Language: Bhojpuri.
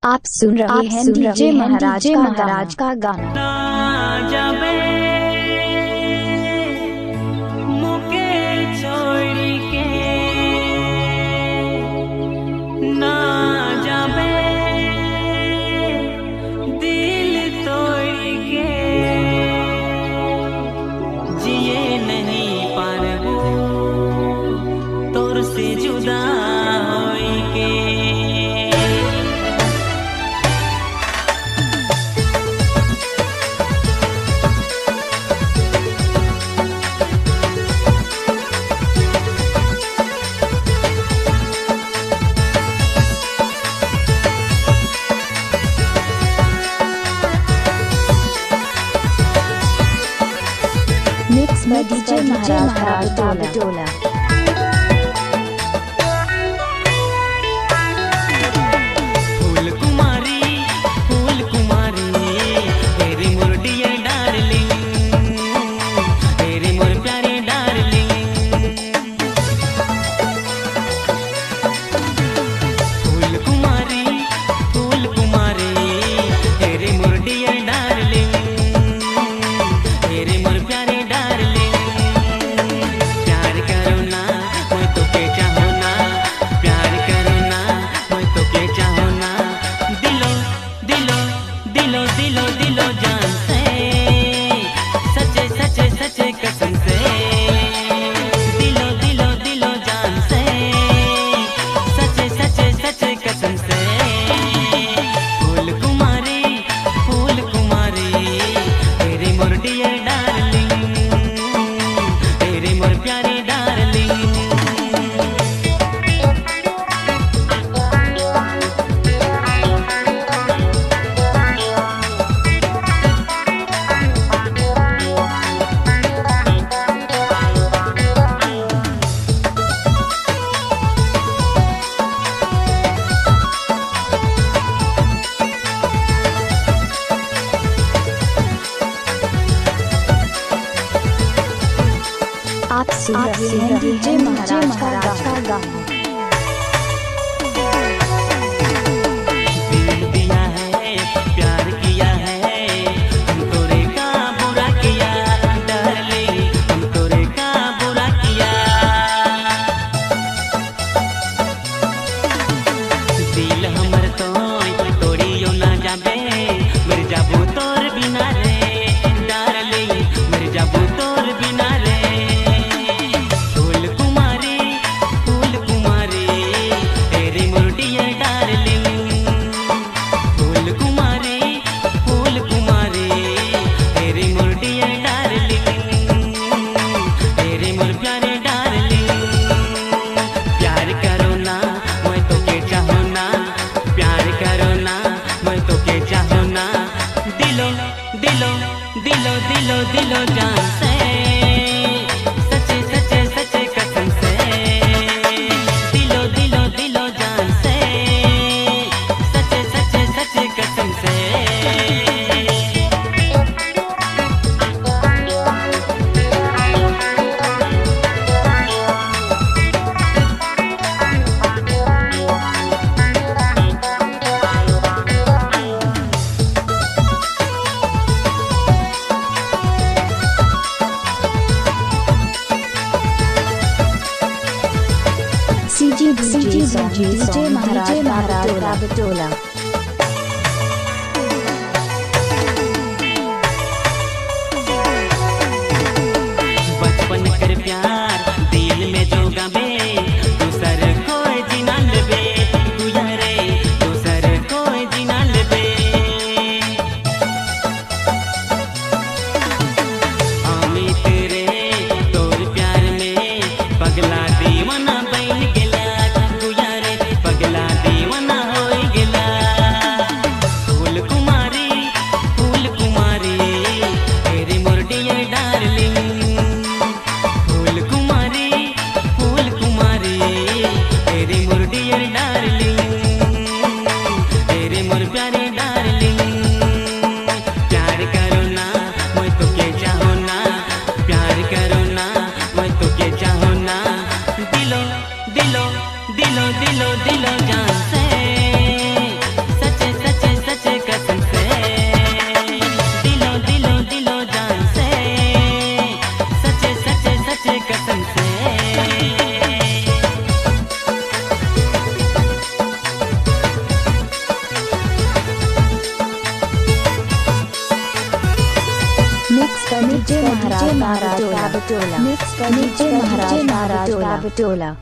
आप सुन रहे हैं डीजे महाराज का गाना। ना जाबे मुके छोड़ के, ना जाबे दिल तोड़ के, जिए नहीं पारबो तोर से जुदा होई के। मिक्स में डीजे महाराज का बटोला। फूल कुमारी तेरी मोर डियर डार्लिंग, तेरी मोर प्यारे डार्लिंग। फूल कुमारी तेरी मोर डियर डार्लिंग, तेरी मोर प्यारे डार्लिंग। प्यार करो ना मैं तो के चाहो ना, प्यार करो ना मैं तो के चाहो ना। दिलो दिलो दिलो दिलो दिलो जान से, सच्चे सच्चे सच्चे कसम से। दिलो दिलो दिलो जान से, सच्चे सच्चे सच्चे कसम से। फूल कुमारी तेरी मोर डियर डार्लिंग, तेरी मोर प्यारी डार्लिंग। आप सुन रहे हैं डीजे महाराज का गाना। दिल दिया है प्यार किया है, हम तोरे का बुरा किया डार्लिंग, हम तोरे का बुरा किया। दिल हमर तो तोड़ियो ना जाबे, मर जाबो तोर बिना रे डार्लिंग, मर जाबो तोर बिना रे। फूल कुमारी तेरी मोर डियर डार्लिंग। फूल कुमारी तेरी मोर डियर डार्लिंग, तेरी मोर प्यारे डार्लिंग। प्यार करो ना मैं तो के चाहो ना, प्यार करो ना मैं तो के चाहो ना। दिलो दिलो दिलो दिलो दिलो जान से, सच्चे सच्चे सच्चे कसम से। दिलो दिलो दिलो जान से, सच्चे सच्चे सच्चे कसम से। डीजे महाराज का बटोला। बचपन कर प्यार दिल में जो गबे, दूसर कोई जिना लेबे, तू यारे दूसर कोई जिना लेबे। आमी तेरे तोर प्यार में पगला दीवाना बन गेला, तू यारे पगला दीवाना होई गेला। महाराज का बटोला मिक्स डीजे महाराज का बटोला